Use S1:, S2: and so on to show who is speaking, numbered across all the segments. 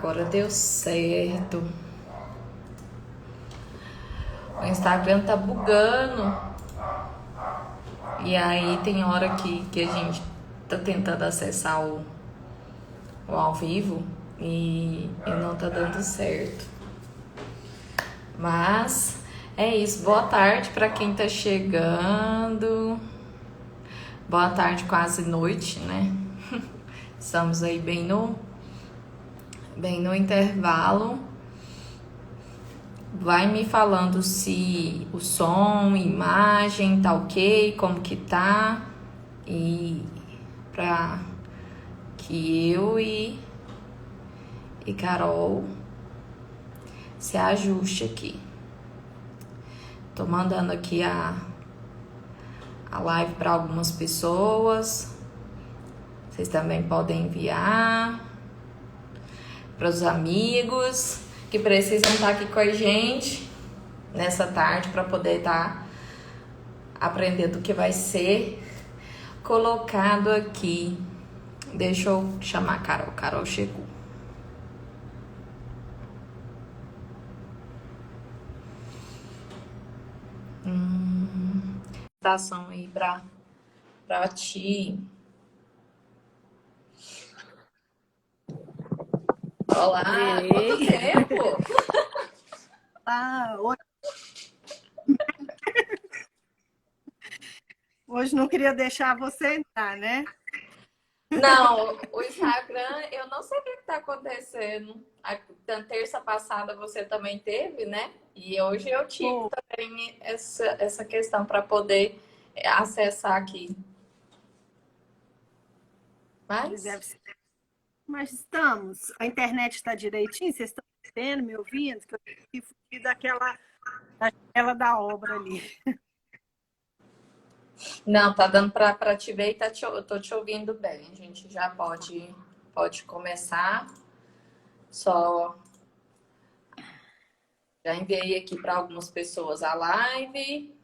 S1: agora deu certo. O Instagram tá bugando. E aí tem hora que a gente tá tentando acessar o ao vivo e não tá dando certo. Mas é isso. Boa tarde para quem tá chegando. Boa tarde, quase noite, né? Estamos aí bem no intervalo. Vai me falando se o som, imagem tá ok, como que tá. E pra que eu e Carol se ajuste aqui. Tô mandando aqui a live para algumas pessoas. Vocês também podem enviar para os amigos que precisam estar aqui com a gente nessa tarde para poder estar aprendendo o que vai ser colocado aqui. Deixa eu chamar a Carol. Carol chegou. Ação aí pra ti. Olá, quanto tempo?
S2: Hoje não queria deixar você entrar, né?
S1: Não, o Instagram, eu não sei o que está acontecendo. Na terça passada você também teve, né? E hoje eu tive também essa questão para poder acessar aqui.
S2: Mas estamos. A internet está direitinho? Vocês estão vendo, me ouvindo? Que eu tive que fugir da janela da obra ali.
S1: Não, tá dando para te ver e eu tô te ouvindo bem. A gente já pode começar. Só já enviei aqui para algumas pessoas a live.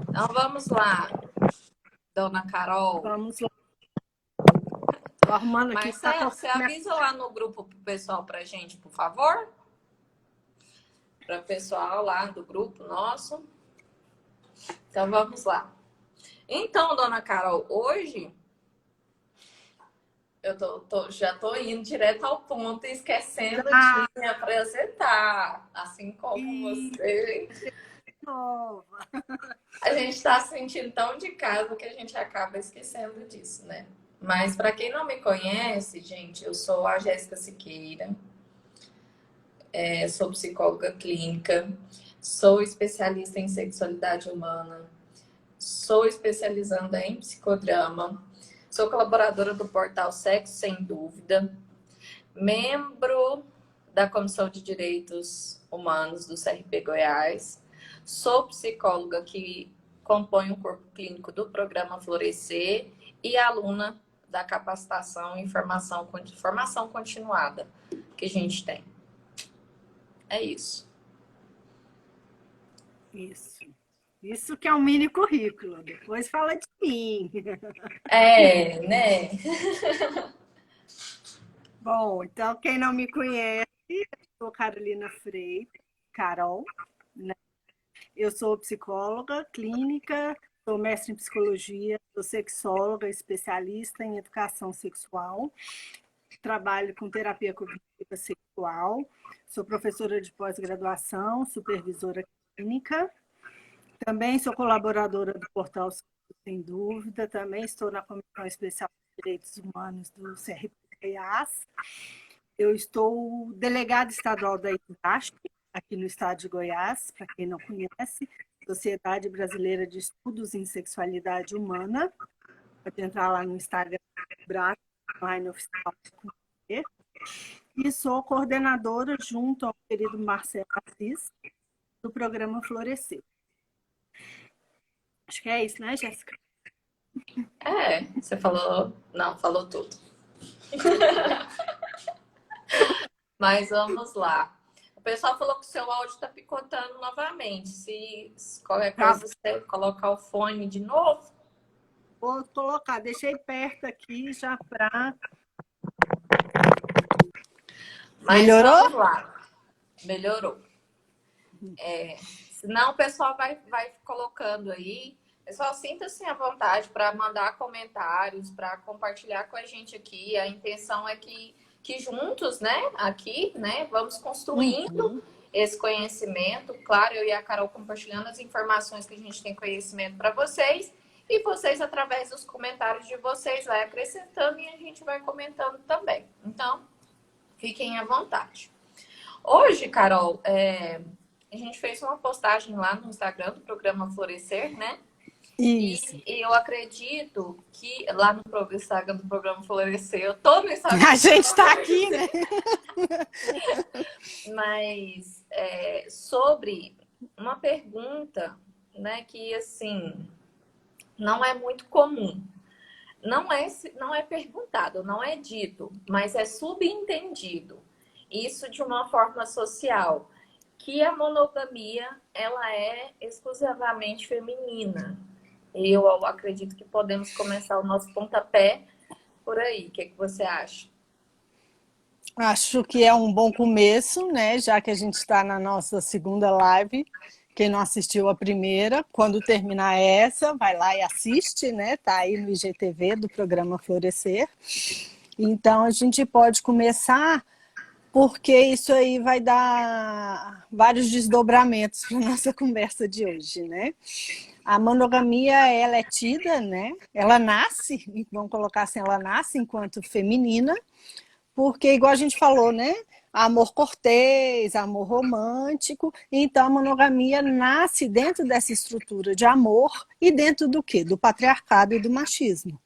S1: Então vamos lá, dona Carol.
S2: Vamos lá. Tô arrumando aqui.
S1: Marcelo, você avisa lá no grupo pro pessoal pra gente, por favor? Para o pessoal lá do grupo nosso. Então vamos lá. Então, dona Carol, hoje eu já tô indo direto ao ponto e esquecendo de me apresentar, assim como você. A gente está se sentindo tão de casa que a gente acaba esquecendo disso, né? Mas para quem não me conhece, gente, eu sou a Jéssica Siqueira, sou psicóloga clínica, sou especialista em sexualidade humana, sou especializanda em psicodrama, sou colaboradora do portal Sexo Sem Dúvida, membro da Comissão de Direitos Humanos do CRP Goiás, sou psicóloga que compõe o corpo clínico do programa Florescer e aluna da capacitação e formação continuada que a gente tem. É isso.
S2: Isso que é um mini currículo. Depois fala de mim.
S1: É, né?
S2: Bom, então quem não me conhece, eu sou Carolina Freire, Carol, né? Eu sou psicóloga clínica, sou mestre em psicologia, sou sexóloga, especialista em educação sexual, trabalho com terapia cognitiva sexual, sou professora de pós-graduação, supervisora clínica, também sou colaboradora do portal Sem Dúvida, também estou na Comissão Especial de Direitos Humanos do CRP Goiás. Eu estou delegada estadual da INDASP, aqui no estado de Goiás, para quem não conhece, Sociedade Brasileira de Estudos em Sexualidade Humana. Pode entrar lá no Instagram, Braço, online oficial. E sou coordenadora, junto ao querido Marcelo Assis, do programa Florescer. Acho que é isso, né, Jéssica?
S1: Você falou... Não, falou tudo. Mas vamos lá. O pessoal falou que o seu áudio está picotando novamente. Se qualquer coisa você colocar o fone de novo.
S2: Vou colocar, deixei perto aqui já para...
S1: Mas
S2: Melhorou?
S1: vamos lá. Melhorou. Senão o pessoal vai colocando aí. Pessoal, sinta-se à vontade para mandar comentários, para compartilhar com a gente aqui. A intenção é que juntos, né, aqui, né, vamos construindo esse conhecimento. Claro, eu e a Carol compartilhando as informações que a gente tem conhecimento para vocês. E vocês, através dos comentários de vocês, vai acrescentando e a gente vai comentando também. Então, fiquem à vontade. Hoje, Carol, a gente fez uma postagem lá no Instagram do programa Florescer, né?
S2: Isso.
S1: E eu acredito que lá no Instagram do programa Florescer, eu tô no Instagram.
S2: A gente está aqui, né?
S1: Mas sobre uma pergunta, né, que assim não é muito comum. Não é perguntado, não é dito, mas é subentendido. Isso de uma forma social, que a monogamia ela é exclusivamente feminina. Eu acredito que podemos começar o nosso pontapé por aí. O que você acha?
S2: Acho que é um bom começo, né? Já que a gente está na nossa segunda live. Quem não assistiu a primeira, quando terminar essa, vai lá e assiste, né? Tá aí no IGTV do programa Florescer. Então a gente pode começar, porque isso aí vai dar vários desdobramentos para nossa conversa de hoje, né? A monogamia, ela é tida, né? Ela nasce, vamos colocar assim, ela nasce enquanto feminina, porque, igual a gente falou, né? Amor cortês, amor romântico. Então, a monogamia nasce dentro dessa estrutura de amor e dentro do quê? Do patriarcado e do machismo.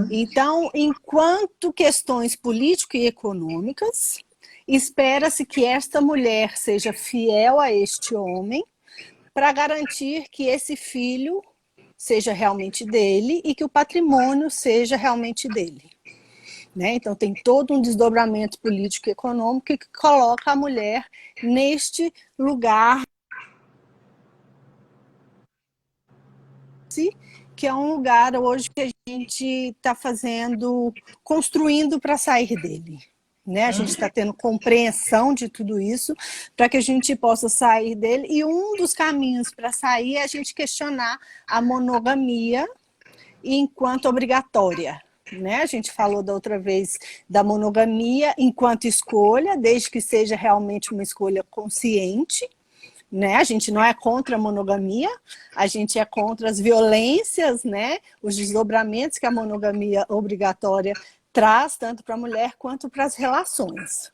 S2: Então, enquanto questões político e econômicas, espera-se que esta mulher seja fiel a este homem para garantir que esse filho seja realmente dele e que o patrimônio seja realmente dele. Né? Então, tem todo um desdobramento político e econômico que coloca a mulher neste lugar, que é um lugar hoje que a gente está construindo para sair dele. Né? A gente está tendo compreensão de tudo isso para que a gente possa sair dele. E um dos caminhos para sair é a gente questionar a monogamia enquanto obrigatória. Né? A gente falou da outra vez da monogamia enquanto escolha, desde que seja realmente uma escolha consciente. Né? A gente não é contra a monogamia, a gente é contra as violências, né? Os desdobramentos que a monogamia obrigatória traz, tanto para a mulher quanto para as relações.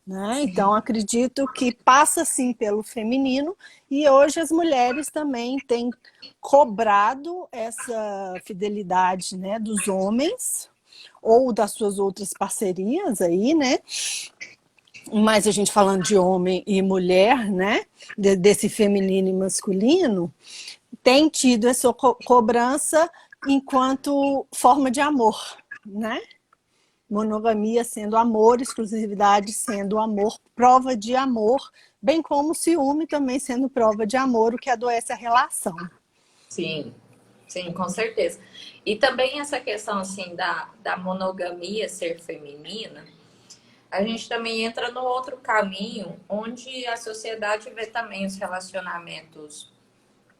S2: Né? Então, acredito que passa sim pelo feminino, e hoje as mulheres também têm cobrado essa fidelidade, né, dos homens ou das suas outras parcerias aí, né? Mas a gente falando de homem e mulher, né, desse feminino e masculino, tem tido essa cobrança enquanto forma de amor, né? Monogamia sendo amor, exclusividade sendo amor, prova de amor, bem como o ciúme também sendo prova de amor, o que adoece a relação.
S1: Sim, sim, com certeza. E também essa questão assim da monogamia ser feminina, a gente também entra no outro caminho, onde a sociedade vê também os relacionamentos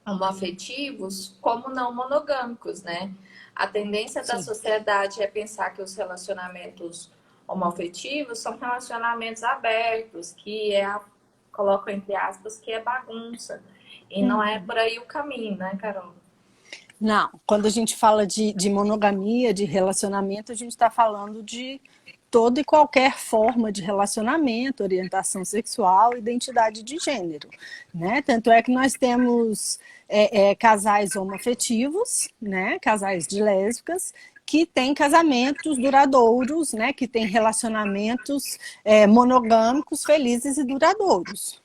S1: homoafetivos como não monogâmicos, né? A tendência da sociedade é pensar que os relacionamentos homoafetivos são relacionamentos abertos, que coloco entre aspas, que é bagunça. E não é por aí o caminho, né, Carol?
S2: Não, quando a gente fala de monogamia, de relacionamento, a gente está falando de toda e qualquer forma de relacionamento, orientação sexual, identidade de gênero. Né? Tanto é que nós temos casais homoafetivos, né? Casais de lésbicas, que têm casamentos duradouros, né? Que têm relacionamentos monogâmicos, felizes e duradouros.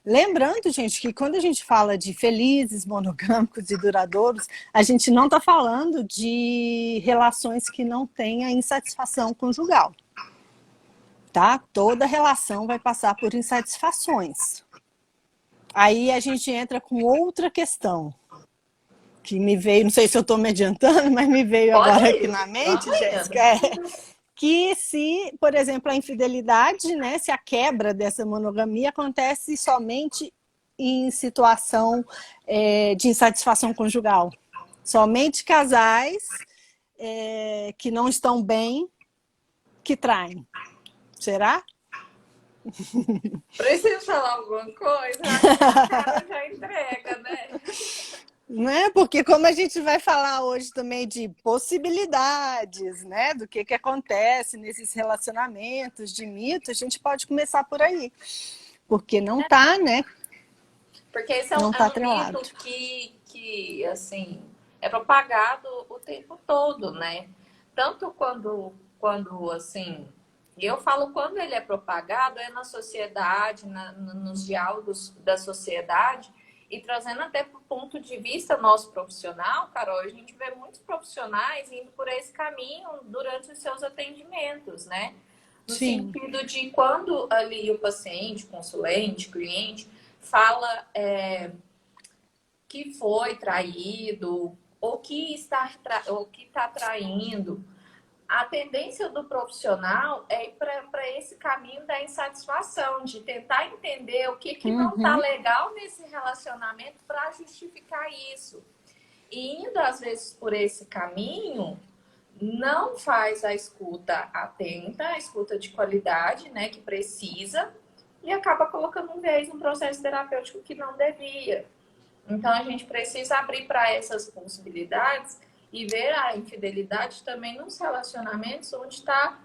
S2: Lembrando, gente, que quando a gente fala de felizes, monogâmicos e duradouros, a gente não está falando de relações que não tenham insatisfação conjugal. Tá? Toda relação vai passar por insatisfações. Aí a gente entra com outra questão. que me veio, não sei se eu estou me adiantando, mas me veio
S1: Pode
S2: agora
S1: ir.
S2: aqui na mente,
S1: Vamos
S2: Jéssica,
S1: indo.
S2: que se, por exemplo, a infidelidade, né, se a quebra dessa monogamia acontece somente em situação de insatisfação conjugal. Somente casais que não estão bem que traem. Será?
S1: Preciso falar alguma coisa? Acho que a cara já entrega, né?
S2: Né? Porque como a gente vai falar hoje também de possibilidades, né? Do que acontece nesses relacionamentos, de mitos, a gente pode começar por aí. Porque não tá, né?
S1: Porque esse é
S2: Não
S1: é
S2: tá
S1: um mito
S2: atrelado.
S1: que, assim, é propagado o tempo todo, né? Tanto quando assim, eu falo quando ele é propagado, é na sociedade, nos diálogos da sociedade, e trazendo até para o ponto de vista nosso profissional, Carol, a gente vê muitos profissionais indo por esse caminho durante os seus atendimentos, né? No
S2: Sim.
S1: sentido de quando ali o paciente, consulente, cliente, fala que foi traído ou que está traindo, a tendência do profissional é ir para esse caminho da insatisfação, de tentar entender o que não está legal nesse relacionamento para justificar isso. E indo, às vezes, por esse caminho, não faz a escuta atenta, a escuta de qualidade, né, que precisa, e acaba colocando um viés no processo terapêutico que não devia. Então, a gente precisa abrir para essas possibilidades e ver a infidelidade também nos relacionamentos onde está,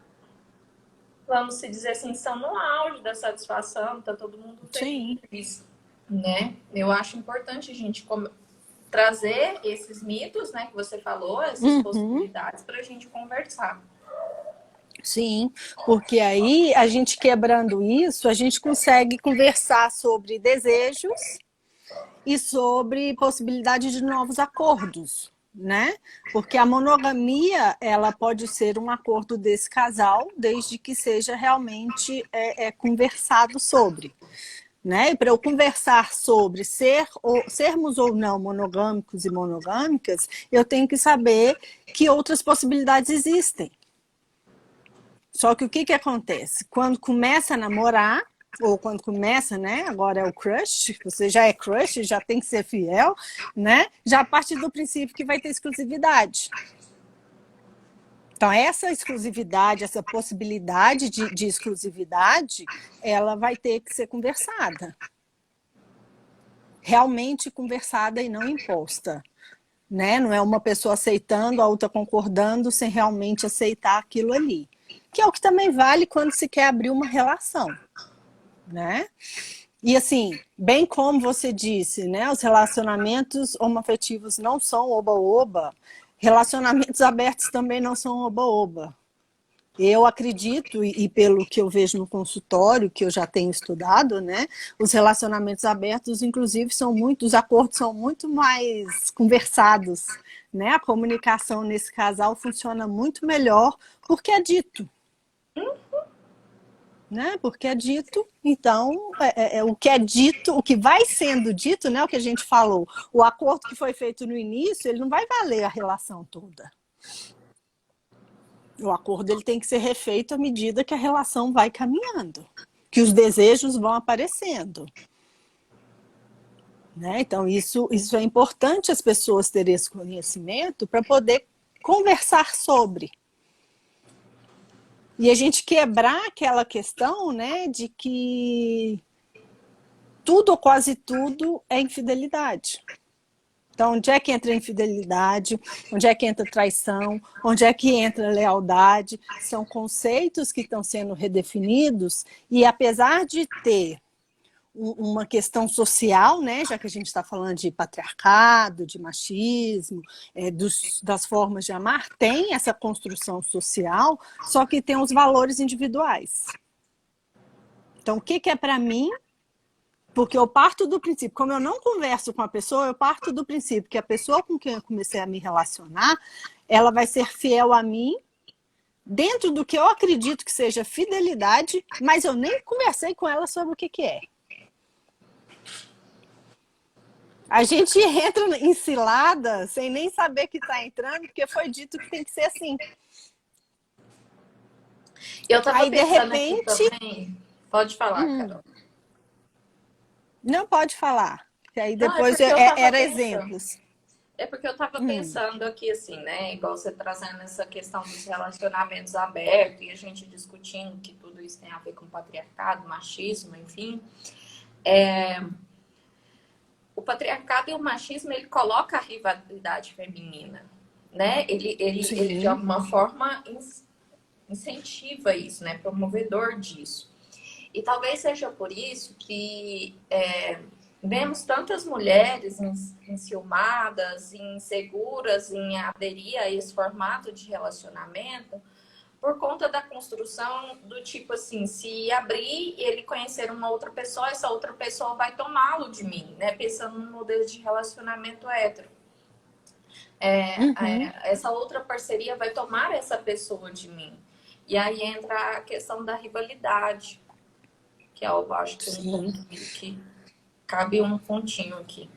S1: vamos se dizer assim, são no auge da satisfação, está todo mundo feliz, né? Eu acho importante a gente trazer esses mitos, né, que você falou, essas possibilidades para a gente conversar.
S2: Sim, porque aí a gente quebrando isso, a gente consegue conversar sobre desejos e sobre possibilidade de novos acordos, né? Porque a monogamia, ela pode ser um acordo desse casal, desde que seja realmente conversado sobre. Né? E para eu conversar sobre sermos ou não monogâmicos e monogâmicas, eu tenho que saber que outras possibilidades existem. Só que o que acontece? Quando começa a namorar, ou quando começa, né? Agora é o crush, você já é crush, já tem que ser fiel, né? Já parte do princípio que vai ter exclusividade. Então, essa exclusividade, essa possibilidade de exclusividade, ela vai ter que ser conversada. Realmente conversada e não imposta. Né? Não é uma pessoa aceitando, a outra concordando, sem realmente aceitar aquilo ali. Que é o que também vale quando se quer abrir uma relação. Né? E assim, bem como você disse, né, os relacionamentos homoafetivos não são oba-oba, relacionamentos abertos também não são oba-oba. Eu acredito, e pelo que eu vejo no consultório, que eu já tenho estudado, né, os relacionamentos abertos, inclusive, os acordos são muito mais conversados, né? A comunicação nesse casal funciona muito melhor porque é dito. Né? Porque é dito, então, o que é dito, o que vai sendo dito, né? O que a gente falou, o acordo que foi feito no início, ele não vai valer a relação toda. O acordo ele tem que ser refeito à medida que a relação vai caminhando, que os desejos vão aparecendo. Né? Então, isso é importante as pessoas terem esse conhecimento para poder conversar sobre. E a gente quebrar aquela questão, né, de que tudo ou quase tudo é infidelidade. Então, onde é que entra a infidelidade? Onde é que entra a traição? Onde é que entra a lealdade? São conceitos que estão sendo redefinidos e apesar de ter uma questão social, né, já que a gente está falando de patriarcado, de machismo, das formas de amar, tem essa construção social, só que tem os valores individuais. Então, o que é para mim? Porque eu parto do princípio, como eu não converso com a pessoa, eu parto do princípio que a pessoa com quem eu comecei a me relacionar, ela vai ser fiel a mim, dentro do que eu acredito que seja fidelidade, mas eu nem conversei com ela sobre o que é. A gente entra em cilada sem nem saber que está entrando, porque foi dito que tem que ser assim.
S1: Eu estava
S2: Aí, de
S1: pensando aqui
S2: repente...
S1: também. Pode falar, Carol.
S2: Não pode falar. Que aí
S1: Não, é
S2: depois
S1: porque eu estava
S2: era
S1: pensando.
S2: exemplos.
S1: É porque eu estava pensando aqui, assim, né? Igual você trazendo essa questão dos relacionamentos abertos e a gente discutindo que tudo isso tem a ver com patriarcado, machismo, enfim. O patriarcado e o machismo, ele coloca a rivalidade feminina, né? Ele de
S2: Sim.
S1: alguma forma, incentiva isso, né? Promovedor disso. E talvez seja por isso que vemos tantas mulheres enciumadas, inseguras em aderir a esse formato de relacionamento, por conta da construção do tipo assim, se abrir e ele conhecer uma outra pessoa, essa outra pessoa vai tomá-lo de mim, né? Pensando no modelo de relacionamento hétero. Essa outra parceria vai tomar essa pessoa de mim. E aí entra a questão da rivalidade, que eu acho que é um ponto que cabe um pontinho aqui.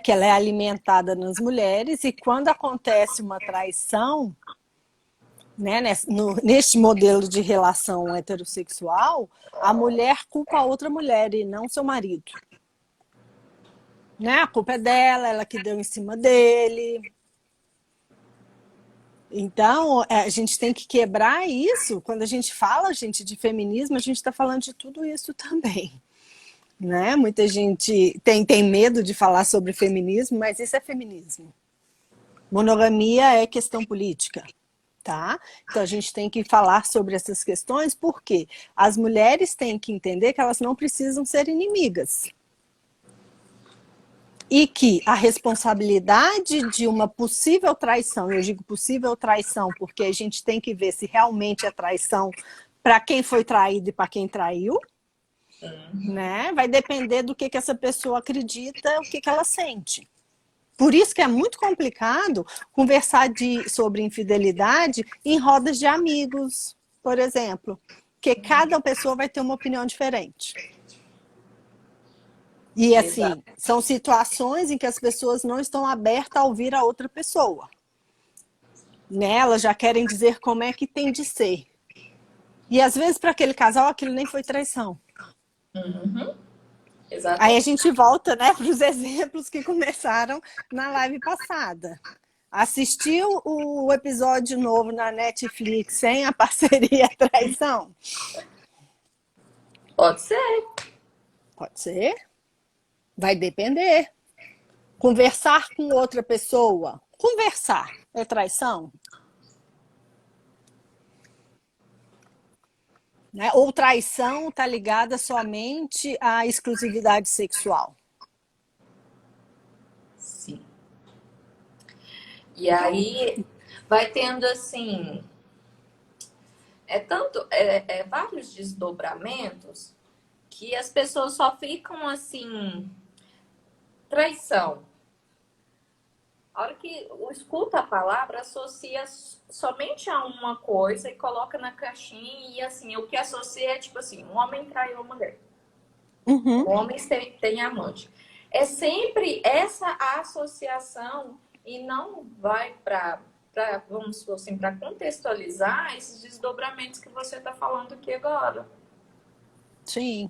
S2: Que ela é alimentada nas mulheres, e quando acontece uma traição, né, neste modelo de relação heterossexual, a mulher culpa a outra mulher e não seu marido. Né? A culpa é dela, ela que deu em cima dele. Então, a gente tem que quebrar isso. Quando a gente fala, gente, de feminismo, a gente está falando de tudo isso também. Né? Muita gente tem medo de falar sobre feminismo, mas isso é feminismo. Monogamia é questão política. Tá? Então a gente tem que falar sobre essas questões, porque as mulheres têm que entender que elas não precisam ser inimigas. E que a responsabilidade de uma possível traição, eu digo possível traição, porque a gente tem que ver se realmente é traição para quem foi traído e para quem traiu, né? Vai depender do que essa pessoa acredita, o que ela sente. Por isso que é muito complicado conversar sobre infidelidade em rodas de amigos, por exemplo. Porque cada pessoa vai ter uma opinião diferente. E assim, são situações em que as pessoas não estão abertas a ouvir a outra pessoa. Né? Elas já querem dizer como é que tem de ser. E às vezes para aquele casal aquilo nem foi traição. Aí a gente volta, né, para os exemplos que começaram na live passada. Assistiu o episódio novo na Netflix sem a parceria traição?
S1: Pode ser.
S2: Pode ser. Vai depender. Conversar com outra pessoa. Conversar é traição? Né? Ou traição está ligada somente à exclusividade sexual?
S1: Sim. E aí vai tendo assim, vários desdobramentos que as pessoas só ficam assim, traição. A hora que escuta a palavra, associa somente a uma coisa e coloca na caixinha e assim, o que associa é tipo assim, um homem traiu uma mulher.
S2: Uhum.
S1: Homens têm amante. É sempre essa associação e não vai para vamos supor assim, para contextualizar esses desdobramentos que você está falando aqui agora.
S2: Sim,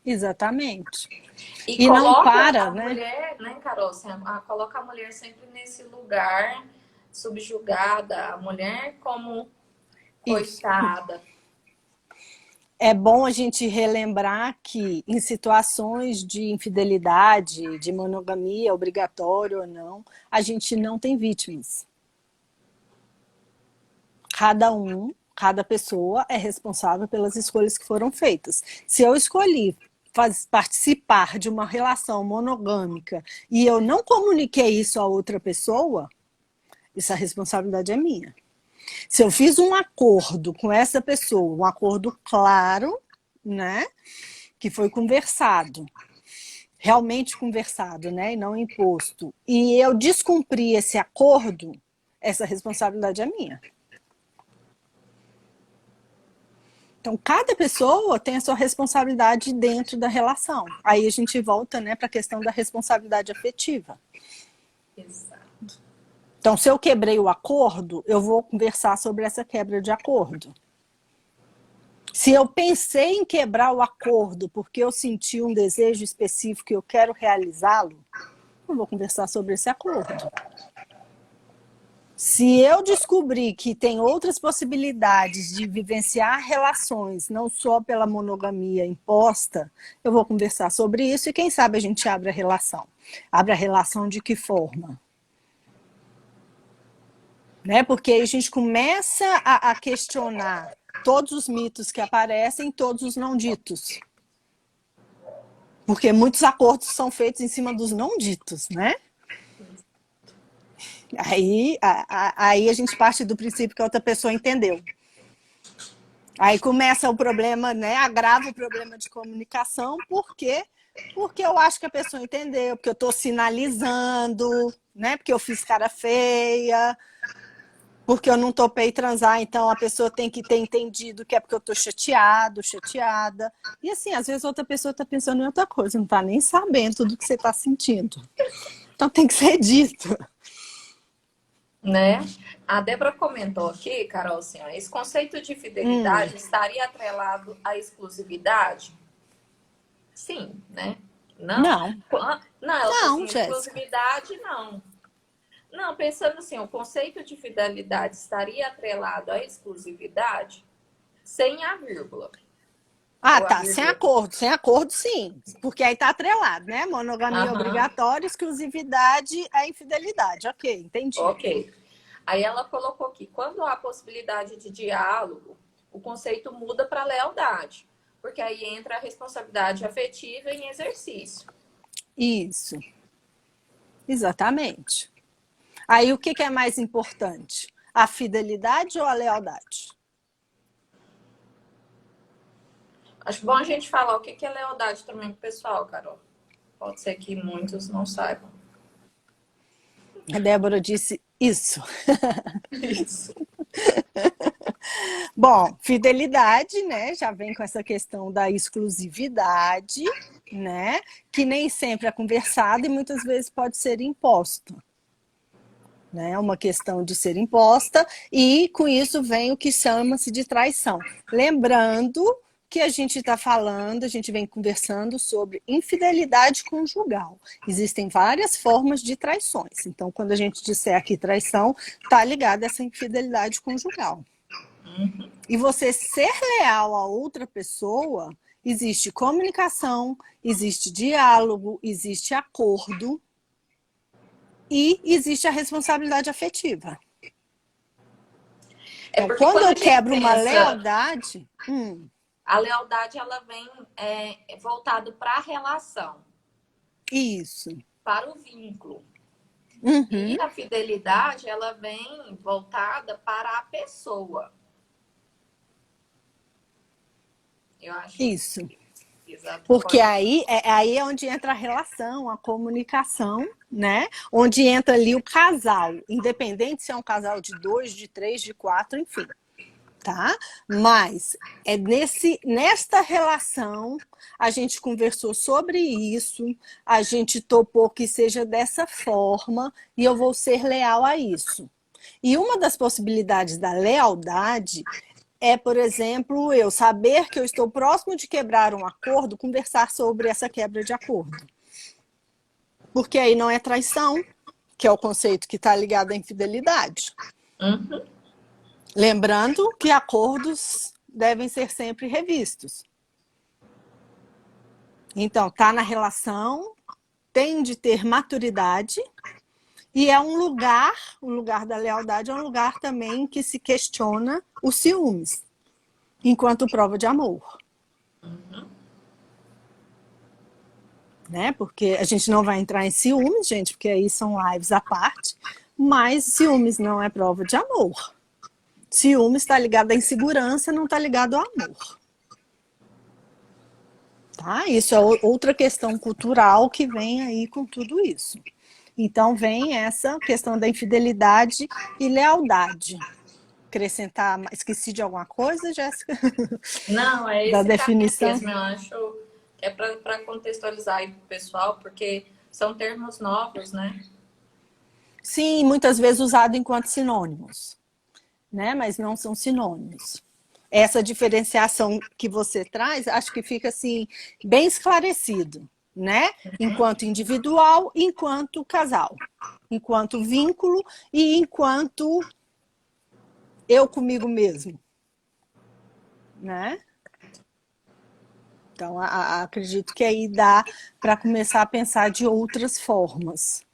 S2: exatamente.
S1: E
S2: não
S1: coloca
S2: para,
S1: a
S2: né?
S1: mulher, né, Carol? Coloca a mulher sempre nesse lugar subjugada, a mulher como coitada.
S2: É bom a gente relembrar que em situações de infidelidade, de monogamia, obrigatório ou não, a gente não tem vítimas. Cada pessoa é responsável pelas escolhas que foram feitas. Se eu escolhi participar de uma relação monogâmica e eu não comuniquei isso a outra pessoa, essa responsabilidade é minha. Se eu fiz um acordo com essa pessoa, um acordo claro, né, que foi conversado, realmente conversado, né, e não imposto, e eu descumpri esse acordo, essa responsabilidade é minha. Então, cada pessoa tem a sua responsabilidade dentro da relação. Aí a gente volta, né, para a questão da responsabilidade afetiva.
S1: Exato.
S2: Então, se eu quebrei o acordo, eu vou conversar sobre essa quebra de acordo. Se eu pensei em quebrar o acordo porque eu senti um desejo específico e eu quero realizá-lo, eu vou conversar sobre esse acordo. Se eu descobrir que tem outras possibilidades de vivenciar relações, não só pela monogamia imposta, eu vou conversar sobre isso e quem sabe a gente abre a relação. Abre a relação de que forma? Né? Porque aí a gente começa a questionar todos os mitos que aparecem, todos os não ditos. Porque muitos acordos são feitos em cima dos não ditos, né? Aí a gente parte do princípio que a outra pessoa entendeu. Aí começa o problema, né? Agrava o problema de comunicação, por quê? Porque eu acho que a pessoa entendeu, porque eu estou sinalizando, né? Porque eu fiz cara feia, porque eu não topei transar, então a pessoa tem que ter entendido que é porque eu estou chateado, chateada. E assim, às vezes outra pessoa está pensando em outra coisa, não está nem sabendo do que você está sentindo. Então tem que ser dito.
S1: Né? A Débora comentou aqui, Carol, assim, ó, esse conceito de fidelidade estaria atrelado à exclusividade? Sim, né?
S2: Não.
S1: Não, ela falou assim,
S2: Jéssica.
S1: exclusividade, não. Não, pensando assim, o conceito de fidelidade estaria atrelado à exclusividade sem a vírgula.
S2: Ah, tá, sem acordo sim, porque aí tá atrelado, né? Monogamia obrigatória, exclusividade é infidelidade, ok, entendi.
S1: Ok. Aí ela colocou aqui, quando há possibilidade de diálogo, o conceito muda para lealdade, porque aí entra a responsabilidade afetiva em exercício.
S2: Isso, exatamente. Aí o que é mais importante? A fidelidade ou a lealdade?
S1: Acho bom a gente falar o que é lealdade também pro pessoal, Carol. Pode ser que muitos não saibam.
S2: A Débora disse isso.
S1: Isso.
S2: Bom, fidelidade, né? Já vem com essa questão da exclusividade, né? Que nem sempre é conversado e muitas vezes pode ser imposto. Né? Uma questão de ser imposta, e com isso vem o que chama-se de traição. Lembrando que a gente está falando, a gente vem conversando sobre infidelidade conjugal. Existem várias formas de traições. Então, quando a gente disser aqui traição, está ligado a essa infidelidade conjugal. E você ser leal a outra pessoa, existe comunicação, existe diálogo, existe acordo, e existe a responsabilidade afetiva. Então, quando eu quebro uma lealdade...
S1: A lealdade, ela vem voltado para a relação.
S2: Isso.
S1: Para o vínculo.
S2: Uhum.
S1: E a fidelidade, ela vem voltada para a pessoa. Eu acho.
S2: Isso.
S1: Exato.
S2: Porque aí é onde entra a relação, a comunicação, né? Onde entra ali o casal, independente se é um casal de 2, de 3, de 4, enfim. Tá? Mas é nesta relação a gente conversou sobre isso, a gente topou que seja dessa forma e eu vou ser leal a isso. E uma das possibilidades da lealdade é, por exemplo, eu saber que eu estou próximo de quebrar um acordo, conversar sobre essa quebra de acordo. Porque aí não é traição, que é o conceito que está ligado à infidelidade.
S1: Uhum.
S2: Lembrando que acordos devem ser sempre revistos. Então, tá na relação, tem de ter maturidade, e é um lugar, o lugar da lealdade é um lugar também que se questiona os ciúmes, enquanto prova de amor.
S1: Uhum.
S2: Né? Porque a gente não vai entrar em ciúmes, gente, porque aí são lives à parte, mas ciúmes não é prova de amor. Ciúmes está ligado à insegurança, não está ligado ao amor. Tá? Isso é outra questão cultural que vem aí com tudo isso. Então vem essa questão da infidelidade e lealdade. acrescentar? Esqueci de alguma coisa, Jéssica?
S1: Não, é
S2: Da
S1: esse caminho
S2: definição?
S1: mesmo, eu acho que é para contextualizar aí pro pessoal, porque são termos novos, né?
S2: Sim, muitas vezes usado enquanto sinônimos, né? Mas não são sinônimos. Essa diferenciação que você traz, acho que fica assim bem esclarecido, né? Enquanto individual, enquanto casal, enquanto vínculo e enquanto eu comigo mesmo, né? Então, acredito que aí dá para começar a pensar de outras formas.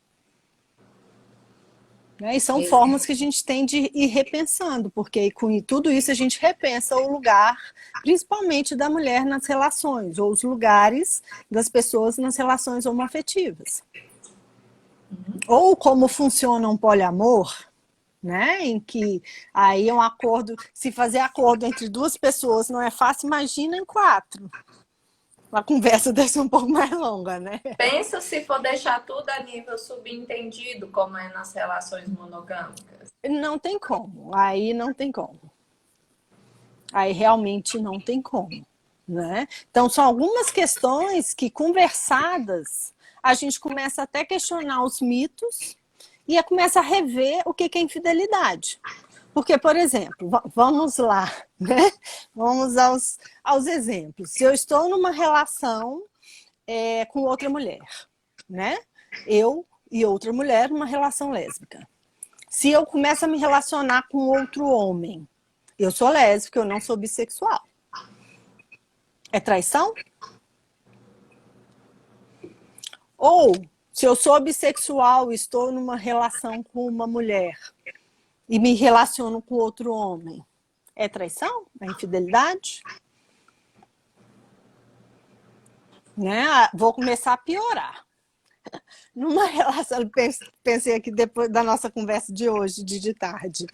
S2: Né? E são formas que a gente tem de ir repensando, porque com tudo isso a gente repensa o lugar, principalmente da mulher nas relações, ou os lugares das pessoas nas relações homoafetivas. Ou como funciona um poliamor, né? Em que aí é um acordo, se fazer acordo entre duas pessoas não é fácil, imagina em quatro. A conversa deve ser um pouco mais longa, né?
S1: Pensa se for deixar tudo a nível subentendido, como é nas relações monogâmicas.
S2: Não tem como, aí não tem como. Aí realmente não tem como, né? Então são algumas questões que conversadas a gente começa até a questionar os mitos e começa a rever o que é infidelidade. Porque, por exemplo, vamos lá, né? Vamos aos exemplos. Se eu estou numa relação com outra mulher, né? Eu e outra mulher numa relação lésbica. Se eu começo a me relacionar com outro homem, eu sou lésbica, eu não sou bissexual. É traição? Ou, se eu sou bissexual e estou numa relação com uma mulher e me relaciono com outro homem, é traição? É infidelidade? Né? Vou começar a piorar. Numa relação, pensei aqui depois da nossa conversa de hoje, de tarde,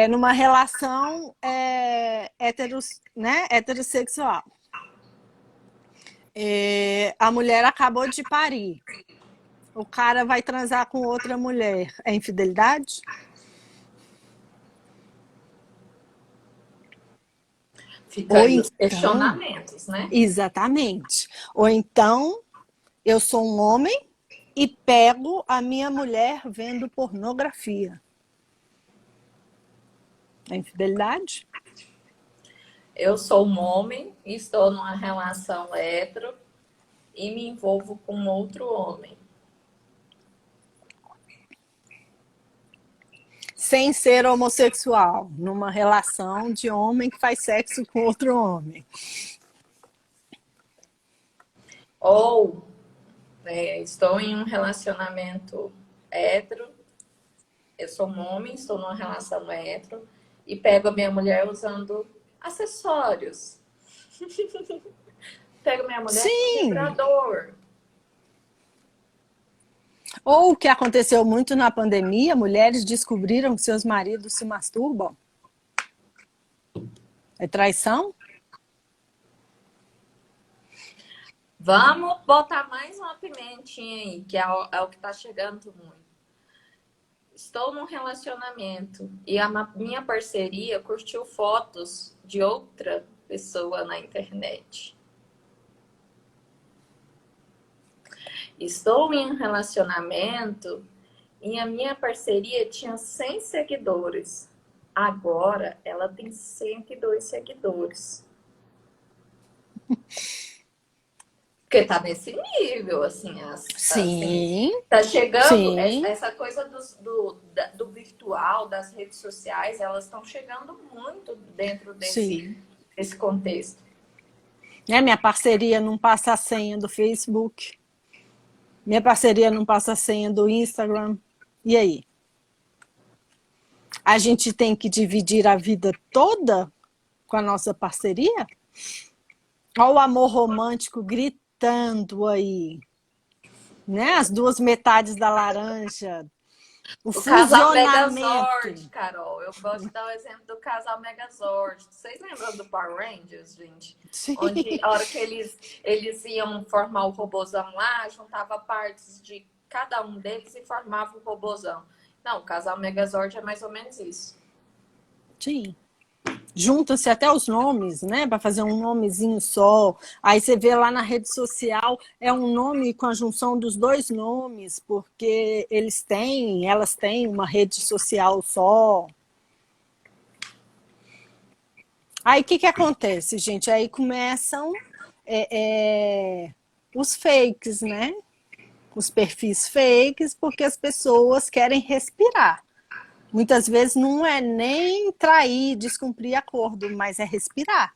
S2: numa relação heterossexual. A mulher acabou de parir. O cara vai transar com outra mulher. É infidelidade?
S1: Fica
S2: Ou
S1: aí os
S2: então,
S1: questionamentos, né?
S2: exatamente. Ou então, eu sou um homem e pego a minha mulher vendo pornografia. É infidelidade?
S1: Eu sou um homem, estou numa relação hétero e me envolvo com outro homem.
S2: Sem ser homossexual, numa relação de homem que faz sexo com outro homem.
S1: Ou estou em um relacionamento hétero, eu sou um homem, estou numa relação hétero e pego a minha mulher usando acessórios. Pego minha mulher com
S2: Sim!
S1: vibrador.
S2: Ou o que aconteceu muito na pandemia, mulheres descobriram que seus maridos se masturbam. É traição?
S1: Vamos botar mais uma pimentinha aí, que é o que tá chegando muito. Estou num relacionamento e a minha parceria curtiu fotos de outra pessoa na internet. Estou em um relacionamento e a minha parceria tinha 100 seguidores. Agora ela tem 102 seguidores. Porque tá nesse nível, assim,
S2: Sim,
S1: tá chegando,
S2: sim.
S1: essa coisa do virtual, das redes sociais, elas estão chegando muito dentro
S2: Sim.
S1: desse contexto.
S2: Minha parceria não passa a senha do Facebook. Minha parceria não passa a senha do Instagram. E aí? A gente tem que dividir a vida toda com a nossa parceria? Olha o amor romântico gritando aí. Né? As duas metades da laranja. O
S1: O casal
S2: fusionamento.
S1: Megazord, Carol. Eu gosto de dar o exemplo do casal Megazord. Vocês lembram do Power Rangers, gente?
S2: Sim.
S1: Onde a hora que eles iam formar o robozão lá, juntava partes de cada um deles e formava o robozão. Não, o casal Megazord é mais ou menos isso.
S2: Sim. Juntam-se até os nomes, né, para fazer um nomezinho só. Aí você vê lá na rede social, é um nome com a junção dos dois nomes, porque elas têm uma rede social só. Aí o que acontece, gente? Aí começam os fakes, né? Os perfis fakes, porque as pessoas querem respirar. Muitas vezes não é nem trair, descumprir acordo, mas é respirar.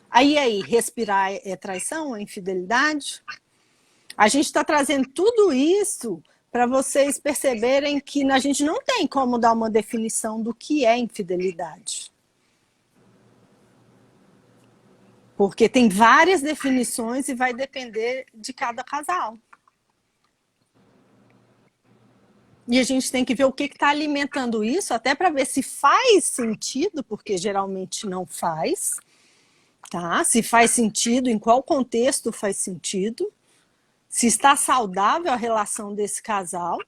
S2: Aí, respirar é traição, é infidelidade? A gente está trazendo tudo isso para vocês perceberem que a gente não tem como dar uma definição do que é infidelidade. Porque tem várias definições e vai depender de cada casal. E a gente tem que ver o que está alimentando isso, até para ver se faz sentido, porque geralmente não faz, tá? Se faz sentido, em qual contexto faz sentido, se está saudável a relação desse casal,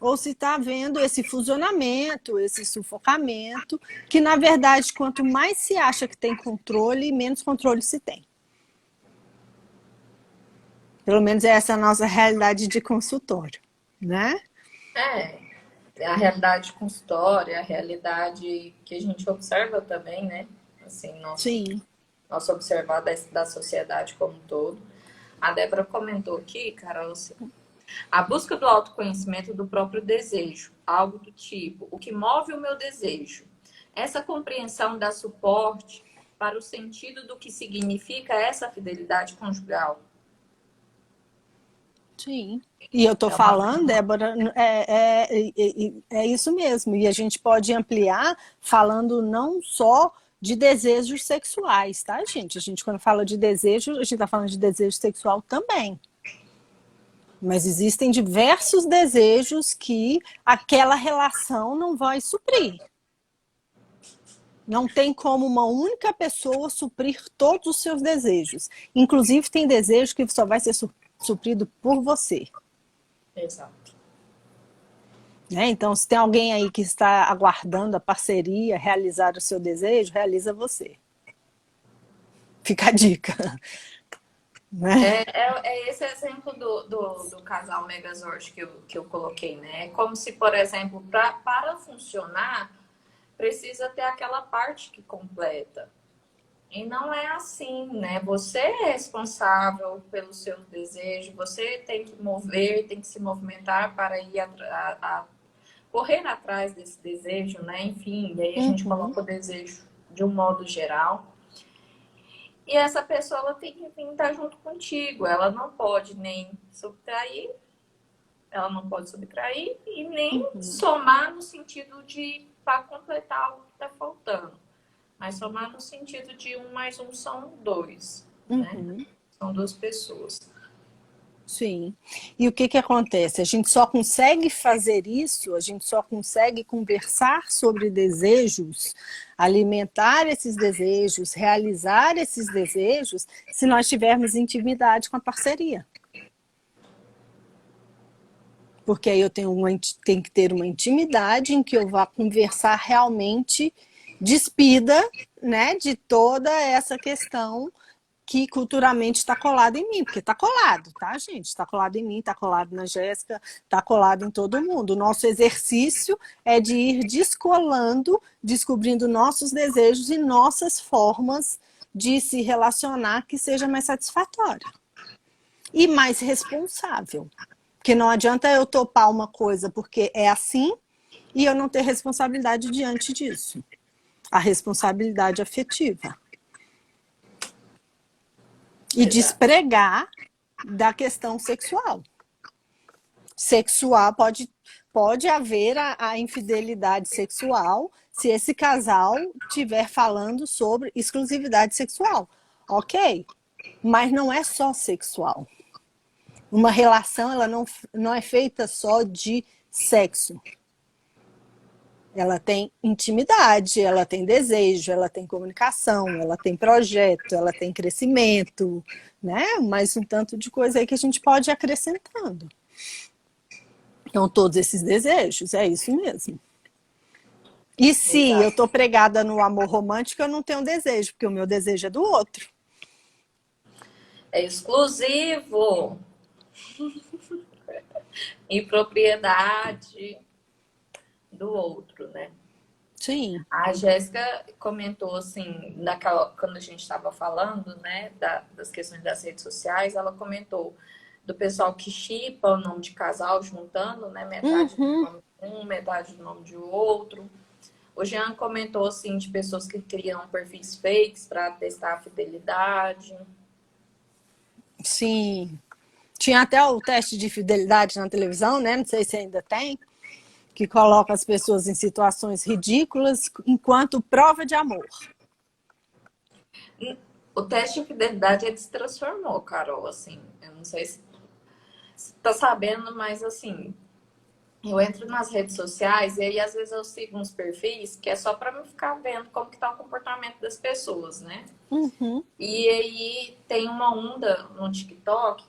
S2: ou se está havendo esse fusionamento, esse sufocamento, que na verdade, quanto mais se acha que tem controle, menos controle se tem. Pelo menos essa é a nossa realidade de consultório, né?
S1: É a realidade consultória, a realidade que a gente observa também, né? Assim, nosso observar da sociedade como um todo. A Débora comentou aqui, Carol, assim, a busca do autoconhecimento do próprio desejo, algo do tipo, o que move o meu desejo. Essa compreensão dá suporte para o sentido do que significa essa fidelidade conjugal.
S2: Sim. E eu estou falando, Débora, é isso mesmo. E a gente pode ampliar falando não só de desejos sexuais, tá, gente? A gente, quando fala de desejo, a gente está falando de desejo sexual também. Mas existem diversos desejos que aquela relação não vai suprir. Não tem como uma única pessoa suprir todos os seus desejos. Inclusive, tem desejo que só vai ser suprido por você.
S1: Exato.
S2: Né? Então, se tem alguém aí que está aguardando a parceria, realizar o seu desejo, realiza você. Fica a dica. Né?
S1: É esse exemplo do casal Megazord que eu coloquei, né? É como se, por exemplo, para funcionar, precisa ter aquela parte que completa. E não é assim, né? Você é responsável pelo seu desejo, você tem que mover, tem que se movimentar para ir correr atrás desse desejo, né? Enfim, e aí a gente coloca o desejo de um modo geral. E essa pessoa ela tem que vir estar junto contigo. Ela não pode nem subtrair, e nem somar no sentido de para completar algo que está faltando. Mas somar no sentido de 1 mais 1 são 2. Né? São 2 pessoas.
S2: Sim. E o que acontece? A gente só consegue fazer isso, a gente só consegue conversar sobre desejos, alimentar esses desejos, realizar esses desejos, se nós tivermos intimidade com a parceria. Porque aí eu tenho que ter uma intimidade em que eu vá conversar realmente despida, né, de toda essa questão que culturalmente está colado em mim, porque está colado, tá, gente? Está colado em mim, está colado na Jéssica, está colado em todo mundo. O nosso exercício é de ir descolando, descobrindo nossos desejos e nossas formas de se relacionar que seja mais satisfatória e mais responsável. Porque não adianta eu topar uma coisa porque é assim e eu não ter responsabilidade diante disso. A responsabilidade afetiva. E despregar da questão sexual. Sexual, pode haver a infidelidade sexual se esse casal estiver falando sobre exclusividade sexual. Ok, mas não é só sexual. Uma relação ela não é feita só de sexo. Ela tem intimidade, ela tem desejo, ela tem comunicação, ela tem projeto, ela tem crescimento, né? Mais um tanto de coisa aí que a gente pode ir acrescentando. Então, todos esses desejos, é isso mesmo. E se eu
S1: Exato.
S2: tô pregada no amor romântico, eu não tenho desejo, porque o meu desejo é do outro.
S1: É exclusivo e propriedade do outro, né?
S2: Sim.
S1: A Jéssica comentou assim, quando a gente estava falando, né, das questões das redes sociais, ela comentou do pessoal que shippa o nome de casal juntando, né, metade do
S2: Uhum.
S1: nome de um, metade do nome de outro. O Jean comentou assim de pessoas que criam perfis fakes para testar a fidelidade.
S2: Sim. Tinha até o teste de fidelidade na televisão, né? Não sei se ainda tem, que coloca as pessoas em situações ridículas enquanto prova de amor.
S1: O teste de fidelidade ele se transformou, Carol, assim. Eu não sei se tá sabendo, mas assim, eu entro nas redes sociais e aí às vezes eu sigo uns perfis que é só para me ficar vendo como que tá o comportamento das pessoas, né?
S2: Uhum.
S1: E aí tem uma onda no TikTok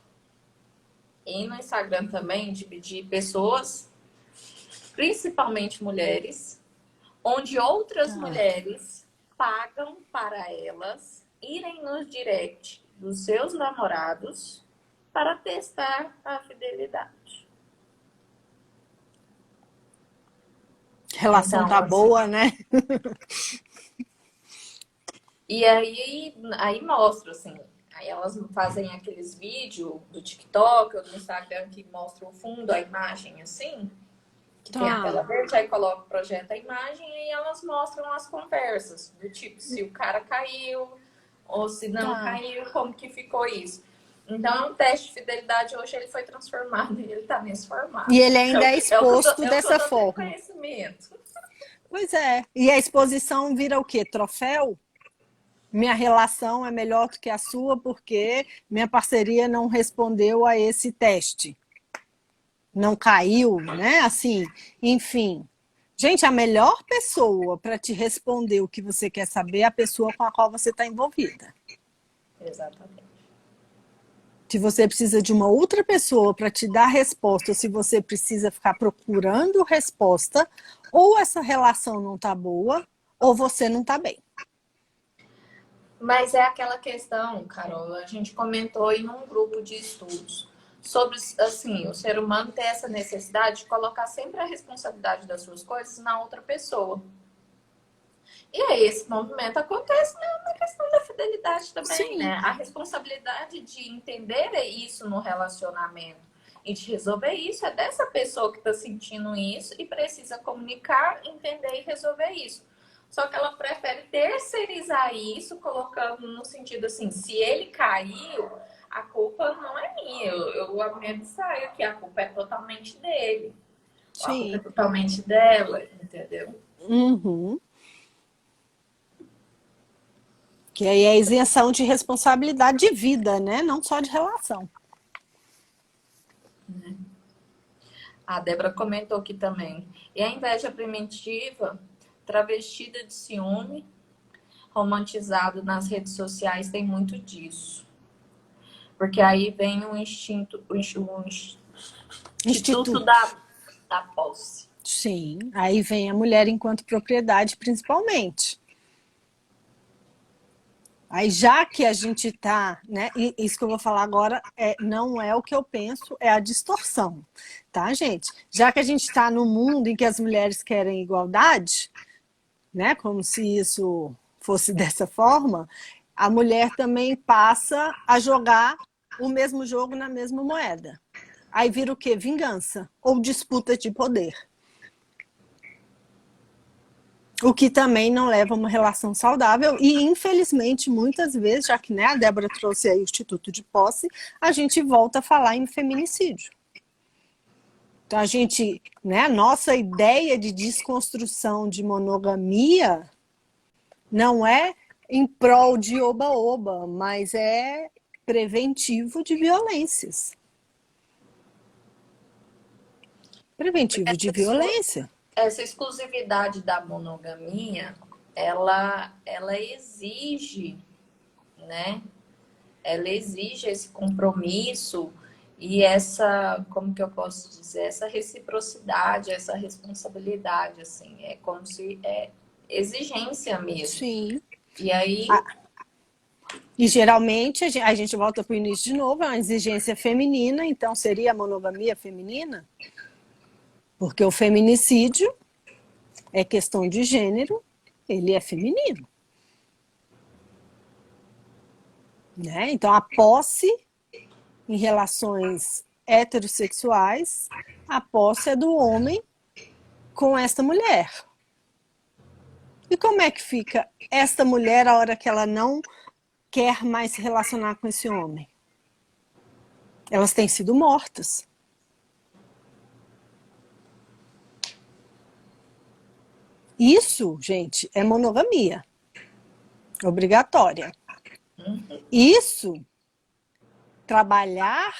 S1: e no Instagram também de pessoas, principalmente mulheres, onde outras
S2: Ah,
S1: mulheres pagam para elas irem nos direct dos seus namorados para testar a fidelidade.
S2: relação
S1: Então,
S2: tá
S1: assim,
S2: boa, né?
S1: e aí mostra, assim, aí elas fazem aqueles vídeos do TikTok ou do Instagram que mostram o fundo, a imagem, assim, que tem a tela
S2: Tá,
S1: verde, aí coloca, projeta a imagem e elas mostram as conversas, do tipo, se o cara caiu ou se não
S2: tá.
S1: caiu, como que ficou isso. Então, o teste de fidelidade hoje ele foi transformado e ele tá nesse
S2: E
S1: formato.
S2: ele ainda é exposto
S1: É o que eu
S2: dessa
S1: tô tendo
S2: forma.
S1: conhecimento.
S2: Pois é. E a exposição vira o quê? Troféu? Minha relação é melhor do que a sua porque minha parceria não respondeu a esse teste. Não caiu, né? Assim, enfim. Gente, a melhor pessoa para te responder o que você quer saber é a pessoa com a qual você está envolvida.
S1: Exatamente.
S2: Se você precisa de uma outra pessoa para te dar resposta, ou se você precisa ficar procurando resposta, ou essa relação não está boa, ou você não está bem.
S1: Mas é aquela questão, Carol, a gente comentou em um grupo de estudos sobre, assim, o ser humano ter essa necessidade de colocar sempre a responsabilidade das suas coisas na outra pessoa. E aí esse movimento acontece na questão da fidelidade também,
S2: Sim,
S1: né? A responsabilidade de entender isso no relacionamento e de resolver isso é dessa pessoa que está sentindo isso e precisa comunicar, entender e resolver isso. Só que ela prefere terceirizar isso, colocando no sentido assim, se ele caiu, a culpa não é minha. Eu mesmo saio que a culpa é totalmente dele. A culpa é
S2: sim.
S1: totalmente dela, entendeu?
S2: Uhum. Que aí é isenção de responsabilidade de vida, né? Não só de relação.
S1: A Débora comentou aqui também. E a inveja primitiva, travestida de ciúme, romantizado nas redes sociais, tem muito disso. Porque aí vem o instinto, o instituto
S2: Instituto.
S1: da posse.
S2: Sim. Aí vem a mulher enquanto propriedade, principalmente. Aí, já que a gente está, né? E isso que eu vou falar agora não é o que eu penso, é a distorção, tá, gente? Já que a gente está no mundo em que as mulheres querem igualdade, né? Como se isso fosse dessa forma, a mulher também passa a jogar o mesmo jogo na mesma moeda. Aí vira o quê? Vingança ou disputa de poder. O que também não leva a uma relação saudável e, infelizmente, muitas vezes, já que, né, a Débora trouxe aí o Instituto de Posse, a gente volta a falar em feminicídio. Então, a gente, né, a nossa ideia de desconstrução de monogamia não é em prol de oba-oba, mas é preventivo de violências.
S1: Porque
S2: Preventivo de violência.
S1: essa exclusividade da monogamia, ela exige, né? Ela exige esse compromisso E essa, como que eu posso dizer, essa reciprocidade, essa responsabilidade, assim, é como se é exigência mesmo.
S2: Sim.
S1: E aí,
S2: Ah, e geralmente a gente volta para o início de novo, é uma exigência feminina, então seria a monogamia feminina? Porque o feminicídio é questão de gênero, ele é feminino. Né? Então, a posse em relações heterossexuais, a posse é do homem com esta mulher. E como é que fica esta mulher a hora que ela não quer mais se relacionar com esse homem? Elas têm sido mortas. Isso, gente, é monogamia obrigatória. Isso, trabalhar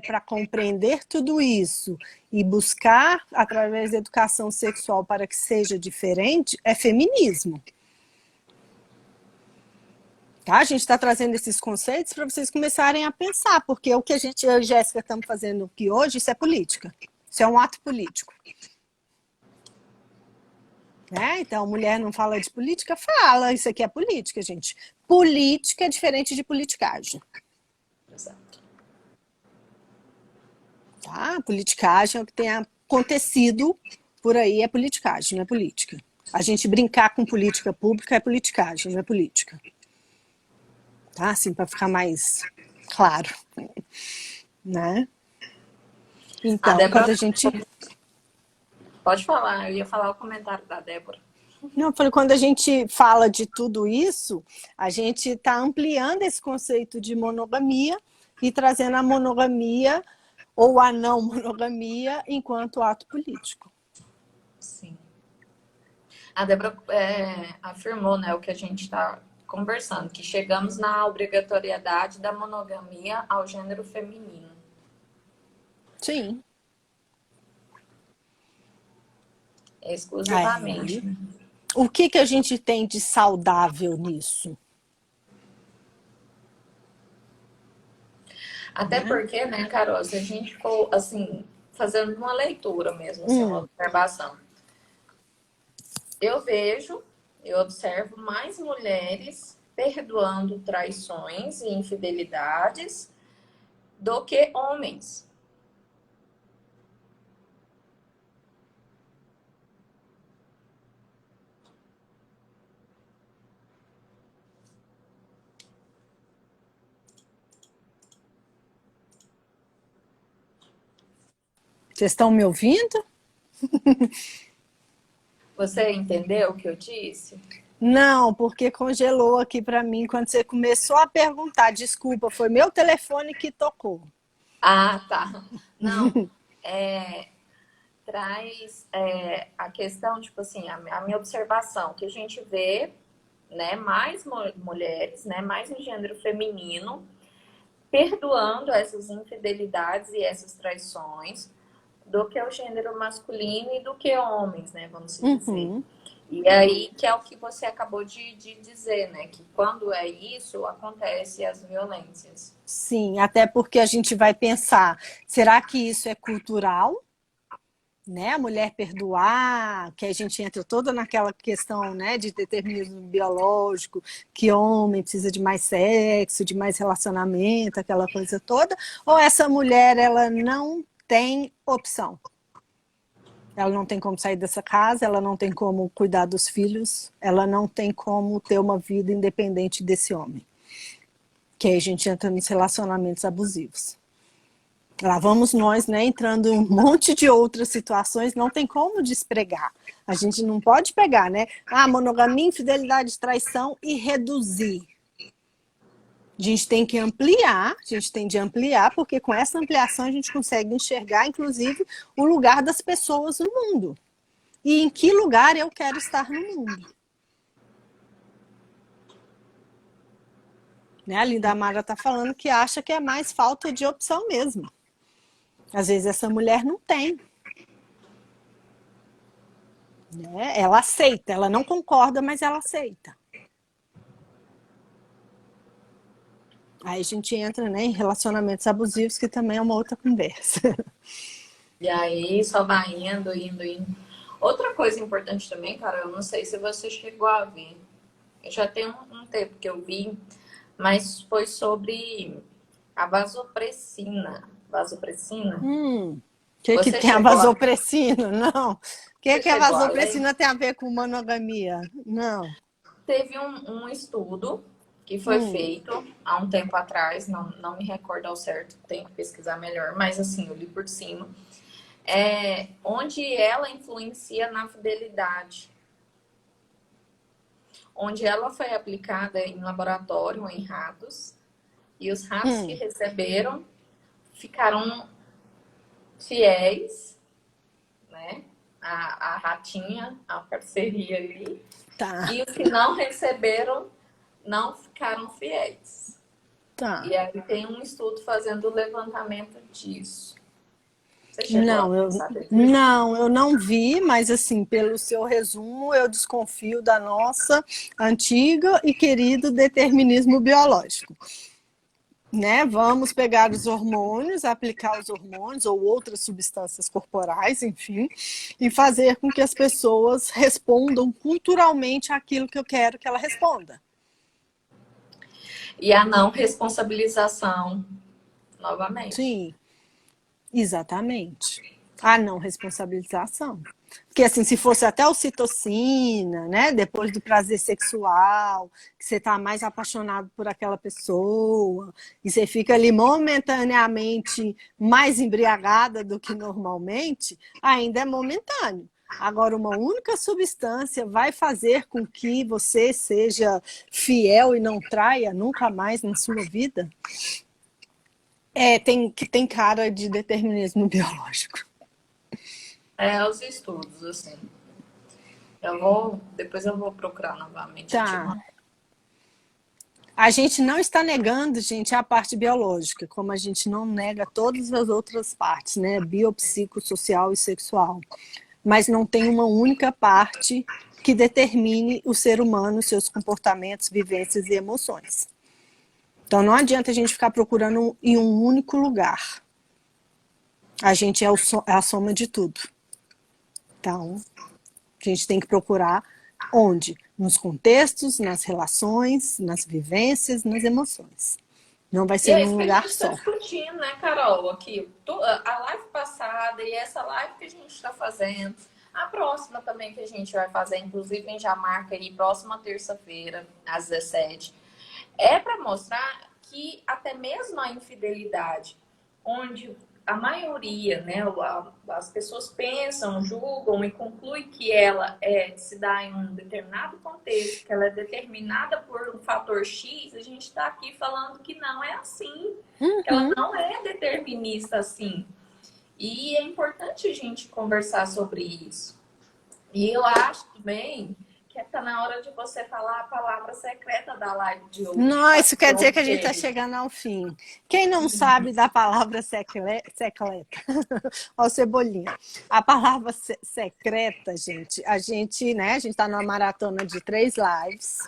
S2: para compreender tudo isso e buscar, através da educação sexual, para que seja diferente, é feminismo. Tá? A gente está trazendo esses conceitos para vocês começarem a pensar, porque o que eu e Jéssica estamos fazendo aqui hoje, isso é política. Isso é um ato político. Né? Então, mulher não fala de política? Fala, isso aqui é política, gente. Política é diferente de politicagem.
S1: exato.
S2: Tá? Politicagem é o que tem acontecido por aí, é politicagem, não é política. A gente brincar com política pública é politicagem, não é política. Tá? Assim, para ficar mais claro. Né?
S1: A
S2: Então,
S1: Débora,
S2: quando a gente...
S1: pode falar, eu ia falar o comentário da Débora.
S2: Não, eu falei, quando a gente fala de tudo isso, a gente está ampliando esse conceito de monogamia e trazendo a monogamia ou a não monogamia enquanto ato político.
S1: Sim. A Débora afirmou, né, o que a gente está conversando, que chegamos na obrigatoriedade da monogamia ao gênero feminino.
S2: Sim.
S1: Exclusivamente.
S2: O que a gente tem de saudável nisso?
S1: Até porque, né, Carol, se a gente for, assim, fazendo uma leitura mesmo, assim, uma observação, eu observo mais mulheres perdoando traições e infidelidades do que homens.
S2: Vocês estão me ouvindo?
S1: Você entendeu o que eu disse?
S2: Não, porque congelou aqui para mim quando você começou a perguntar. Desculpa, foi meu telefone que tocou.
S1: Ah, tá. Não, traz a questão, tipo assim, a minha observação, que a gente vê, né, mais mulheres, né, mais no gênero feminino, perdoando essas infidelidades e essas traições do que o gênero masculino e do que homens, né, vamos dizer. E aí, que é o que você acabou de dizer, né, que quando é isso, acontece as violências.
S2: Sim, até porque a gente vai pensar, será que isso é cultural? Né, a mulher perdoar, que a gente entra toda naquela questão, né, de determinismo biológico, que homem precisa de mais sexo, de mais relacionamento, aquela coisa toda, ou essa mulher ela não tem opção? Ela não tem como sair dessa casa, ela não tem como cuidar dos filhos, ela não tem como ter uma vida independente desse homem. Que aí a gente entra nos relacionamentos abusivos. Lá vamos nós, né, entrando em um monte de outras situações, não tem como despregar. A gente não pode pegar, né? Monogamia, infidelidade, traição e reduzir. A gente tem que ampliar, a gente tem de ampliar, porque com essa ampliação a gente consegue enxergar, inclusive, o lugar das pessoas no mundo. E em que lugar eu quero estar no mundo. Né? A Linda Amara está falando que acha que é mais falta de opção mesmo. Às vezes essa mulher não tem. Né? Ela aceita, ela não concorda, mas ela aceita. Aí a gente entra, né, em relacionamentos abusivos, que também é uma outra conversa.
S1: E aí só vai indo, indo, indo. Outra coisa importante também, cara, eu não sei se você chegou a ver. Já tem um tempo que eu vi, mas foi sobre a vasopressina. Vasopressina?
S2: O que
S1: Você
S2: tem a
S1: chegou a,
S2: vasopressina? Não. O
S1: você
S2: que a
S1: chegou a ler?
S2: vasopressina tem a ver com monogamia? Não.
S1: Teve um estudo que foi
S2: Hum,
S1: feito há um tempo atrás, não me recordo ao certo, tenho que pesquisar melhor, mas assim, eu li por cima, onde ela influencia na fidelidade, onde ela foi aplicada em laboratório em ratos, e os ratos que
S2: hum,
S1: receberam ficaram fiéis, né? A ratinha, a parceria ali,
S2: tá,
S1: e os que não receberam não ficaram fiéis.
S2: tá.
S1: E aí tem um estudo fazendo o levantamento disso. Você chegou a
S2: Não,
S1: saber disso?
S2: não, eu não vi, mas assim, pelo seu resumo, eu desconfio da nossa antiga e querido determinismo biológico. Né? Vamos pegar os hormônios, aplicar os hormônios ou outras substâncias corporais, enfim, e fazer com que as pessoas respondam culturalmente aquilo que eu quero que ela responda.
S1: E a não responsabilização, novamente.
S2: Sim, exatamente. A não responsabilização. Porque assim, se fosse até ocitocina, né? Depois do prazer sexual, que você está mais apaixonado por aquela pessoa, e você fica ali momentaneamente mais embriagada do que normalmente, ainda é momentâneo. Agora, uma única substância vai fazer com que você seja fiel e não traia nunca mais na sua vida? Tem cara de determinismo biológico.
S1: Os estudos, assim. Depois eu vou procurar novamente e te
S2: Tá.
S1: mando.
S2: A gente não está negando, gente, a parte biológica, como a gente não nega todas as outras partes, né? Biopsicossocial e sexual. Mas não tem uma única parte que determine o ser humano, seus comportamentos, vivências e emoções. Então não adianta a gente ficar procurando em um único lugar. A gente é a soma de tudo. Então, a gente tem que procurar onde? Nos contextos, nas relações, nas vivências, nas emoções. Não vai
S1: E
S2: ser
S1: é
S2: num
S1: isso que a
S2: lugar
S1: gente está
S2: só.
S1: discutindo, né, Carol? Aqui, a live passada e essa live que a gente está fazendo, a próxima também que a gente vai fazer, inclusive a gente já marca aí, próxima terça-feira, às 17, é para mostrar que até mesmo a infidelidade, onde a maioria, né, as pessoas pensam, julgam e concluem que ela se dá em um determinado contexto, que ela é determinada por um fator X, a gente está aqui falando que não é assim, que ela não é determinista assim. E é importante a gente conversar sobre isso. E eu acho também que está na hora de você falar a palavra secreta da live de hoje.
S2: Não,
S1: Para
S2: isso quer dizer que a gente está
S1: você.
S2: chegando ao fim. Quem não sabe da palavra secreta, ó, Cebolinha. A palavra secreta, gente, a gente está numa maratona de 3 lives.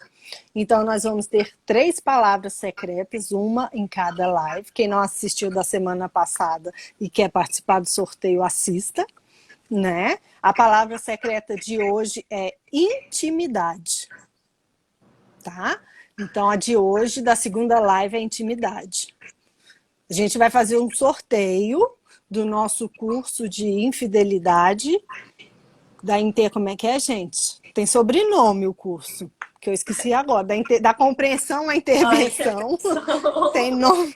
S2: Então, nós vamos ter 3 palavras secretas, uma em cada live. Quem não assistiu da semana passada e quer participar do sorteio, assista. Né? A palavra secreta de hoje é intimidade. Tá? Então, a de hoje, da segunda live, é intimidade. A gente vai fazer um sorteio do nosso curso de infidelidade. Como é que é, gente? Tem sobrenome o curso, que eu esqueci agora. Da compreensão à
S1: Ai,
S2: intervenção. Tem nome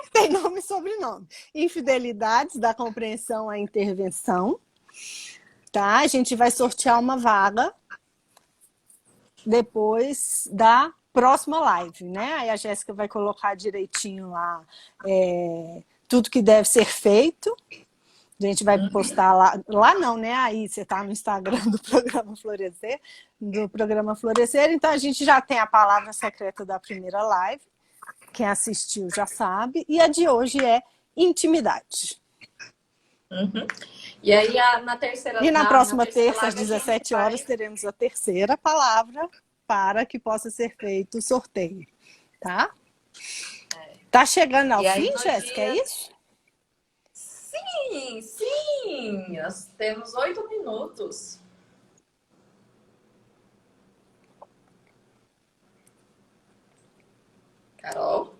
S2: e sobrenome. Infidelidades, da compreensão à intervenção. Tá? A gente vai sortear uma vaga depois da próxima live, né? Aí a Jéssica vai colocar direitinho lá tudo que deve ser feito. A gente vai postar lá. Lá não, né? Aí você está no Instagram do programa Florescer. Então a gente já tem a palavra secreta da primeira live. Quem assistiu já sabe. E a de hoje é intimidade.
S1: Uhum. E aí, na terceira,
S2: E na
S1: na
S2: próxima
S1: terceira
S2: terça, às
S1: live, a gente
S2: 17 horas,
S1: vai.
S2: teremos a terceira palavra para que possa ser feito o sorteio. Tá? Tá chegando ao
S1: E aí
S2: fim,
S1: no
S2: Jéssica, é
S1: dia.
S2: isso?
S1: Sim, sim! Nós temos 8 minutos. Carol?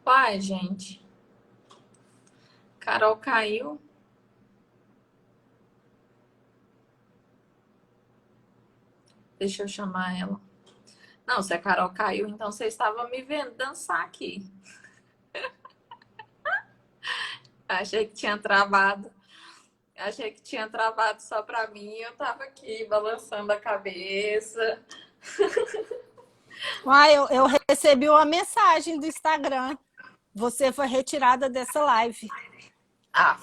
S1: Uai, gente. Carol caiu. Deixa eu chamar ela. Não, se a Carol caiu, então você estava me vendo dançar aqui. Achei que tinha travado. Achei que tinha travado só pra mim. Eu tava aqui balançando a cabeça.
S2: Eu recebi uma mensagem do Instagram. Você foi retirada dessa live.
S1: Ah,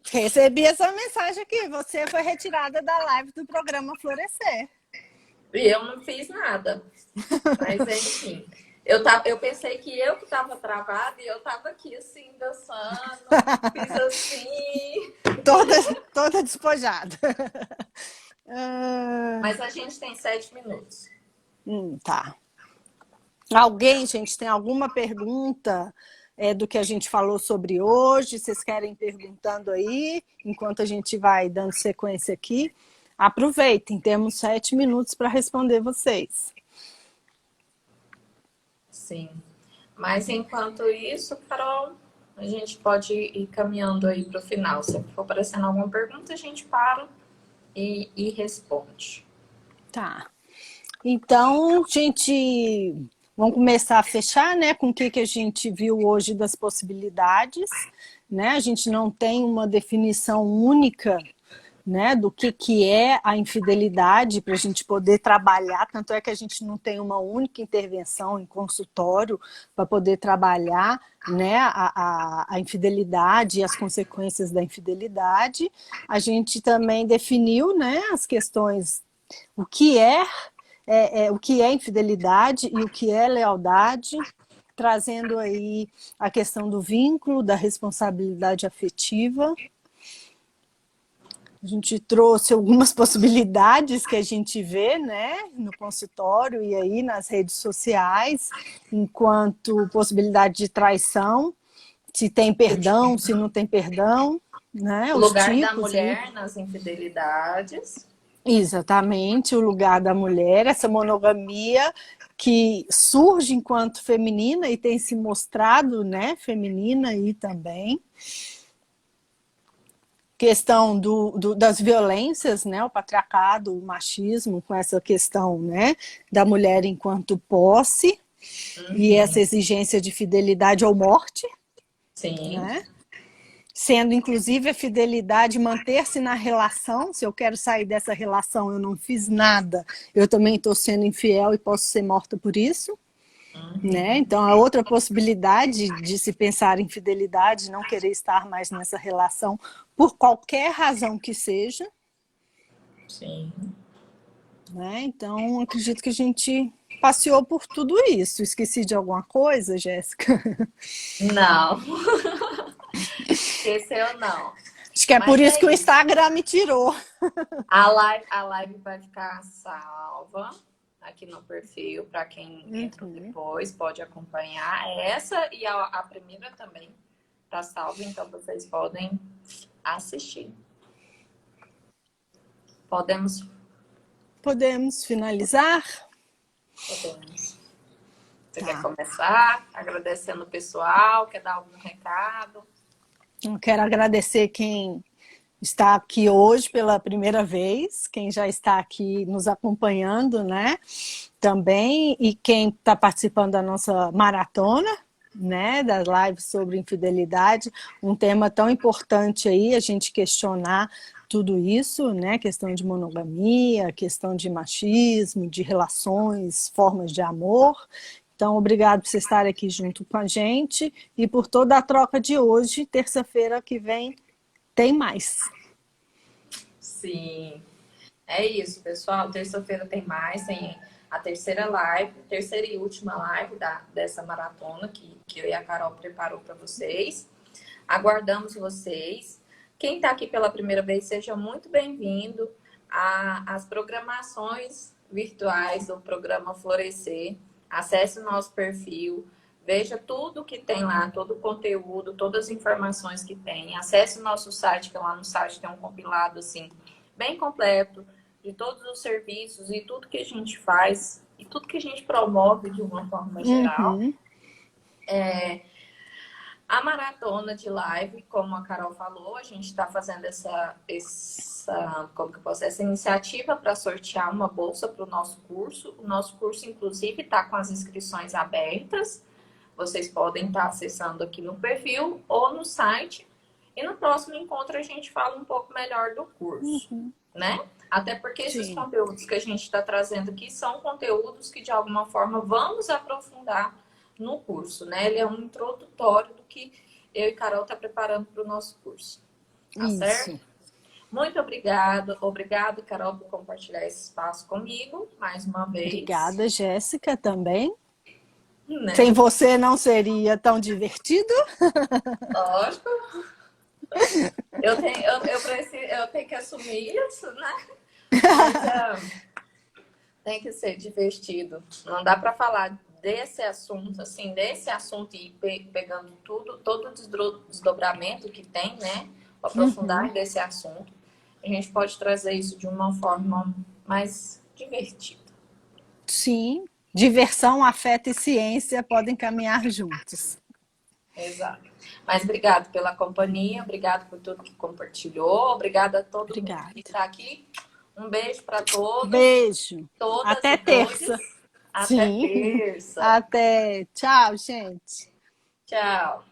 S2: Recebi essa mensagem aqui. Você foi retirada da live do programa Florescer.
S1: e eu não fiz nada. Mas enfim. Eu pensei que eu que tava travada e eu tava aqui assim, dançando. Fiz assim.
S2: Toda despojada.
S1: Mas a gente tem 7 minutos.
S2: Tá. Alguém, gente, tem alguma pergunta do que a gente falou sobre hoje? Vocês querem ir perguntando aí, enquanto a gente vai dando sequência aqui? Aproveitem, temos 7 minutos para responder vocês.
S1: Sim. Mas enquanto isso, Carol, a gente pode ir caminhando aí para o final. Se for aparecendo alguma pergunta, a gente para e responde.
S2: Tá. Então, gente, vamos começar a fechar, né, com o que a gente viu hoje das possibilidades, né? A gente não tem uma definição única, né, do que é a infidelidade para a gente poder trabalhar, tanto é que a gente não tem uma única intervenção em consultório para poder trabalhar, né, a infidelidade e as consequências da infidelidade. A gente também definiu, né, as questões, o que é infidelidade e o que é lealdade, trazendo aí a questão do vínculo, da responsabilidade afetiva. A gente trouxe algumas possibilidades que a gente vê, né, no consultório e aí nas redes sociais, enquanto possibilidade de traição, se tem perdão, se não tem perdão, né,
S1: O
S2: os
S1: lugar da
S2: tipos
S1: mulher
S2: aí.
S1: nas infidelidades.
S2: Exatamente, o lugar da mulher, essa monogamia que surge enquanto feminina e tem se mostrado, né, feminina aí também. Questão das violências, né, o patriarcado, o machismo, com essa questão, né, da mulher enquanto posse, e essa exigência de fidelidade ou morte.
S1: Sim.
S2: Né? Sendo, inclusive, a fidelidade manter-se na relação. Se eu quero sair dessa relação, eu não fiz nada, eu também estou sendo infiel e posso ser morta por isso. Né? Então, a outra possibilidade de se pensar em fidelidade, não querer estar mais nessa relação por qualquer razão que seja.
S1: Sim.
S2: Né? Então, acredito que a gente passeou por tudo isso. Esqueci de alguma coisa, Jéssica?
S1: Não. Esqueceu, não.
S2: Acho que é
S1: Mas
S2: por isso
S1: é
S2: que o
S1: isso.
S2: Instagram me tirou.
S1: A live vai ficar salva aqui no perfil, para quem entra depois, pode acompanhar. Essa e a primeira também está salva, então vocês podem assistir. Podemos
S2: finalizar?
S1: Podemos. Você quer começar agradecendo o pessoal? Quer dar algum recado?
S2: Eu quero agradecer quem está aqui hoje pela primeira vez, quem já está aqui nos acompanhando, né? Também, e quem está participando da nossa maratona, né, das lives sobre infidelidade, um tema tão importante aí, a gente questionar tudo isso, né, questão de monogamia, questão de machismo, de relações, formas de amor. Então, obrigado por você estar aqui junto com a gente e por toda a troca de hoje. Terça-feira que vem tem mais.
S1: Sim, é isso, pessoal. Terça-feira tem mais, tem a terceira live, terceira e última live dessa maratona que eu e a Carol preparou para vocês. Aguardamos vocês. Quem está aqui pela primeira vez, seja muito bem-vindo às programações virtuais do programa Florescer. Acesse o nosso perfil, veja tudo que tem lá, todo o conteúdo, todas as informações que tem. Acesse o nosso site, que lá no site tem um compilado assim, bem completo de todos os serviços e tudo que a gente faz e tudo que a gente promove de uma forma geral. A maratona de live, como a Carol falou, a gente está fazendo essa iniciativa para sortear uma bolsa para o nosso curso. O nosso curso, inclusive, está com as inscrições abertas. Vocês podem estar acessando aqui no perfil ou no site. E no próximo encontro a gente fala um pouco melhor do curso, né? Até porque esses conteúdos que a gente está trazendo aqui são conteúdos que, de alguma forma, vamos aprofundar no curso, né? Ele é um introdutório do que eu e Carol tá preparando para o nosso curso. Tá certo? Muito obrigada. Obrigado, Carol, por compartilhar esse espaço comigo, mais uma vez.
S2: Obrigada, Jéssica, também.
S1: Né?
S2: Sem você não seria tão divertido?
S1: Lógico. Eu tenho que assumir isso, né? Mas, tem que ser divertido. Não dá para falar desse assunto, assim, e pegando tudo, todo o desdobramento que tem, né? O aprofundar desse assunto. A gente pode trazer isso de uma forma mais divertida.
S2: Sim. Diversão, afeto e ciência podem caminhar juntos.
S1: Exato. Mas obrigado pela companhia, obrigado por tudo que compartilhou, obrigada a todo mundo que está aqui. Um beijo para todos.
S2: Beijo.
S1: Todas
S2: até terça.
S1: Até terça.
S2: Até. Tchau, gente.
S1: Tchau.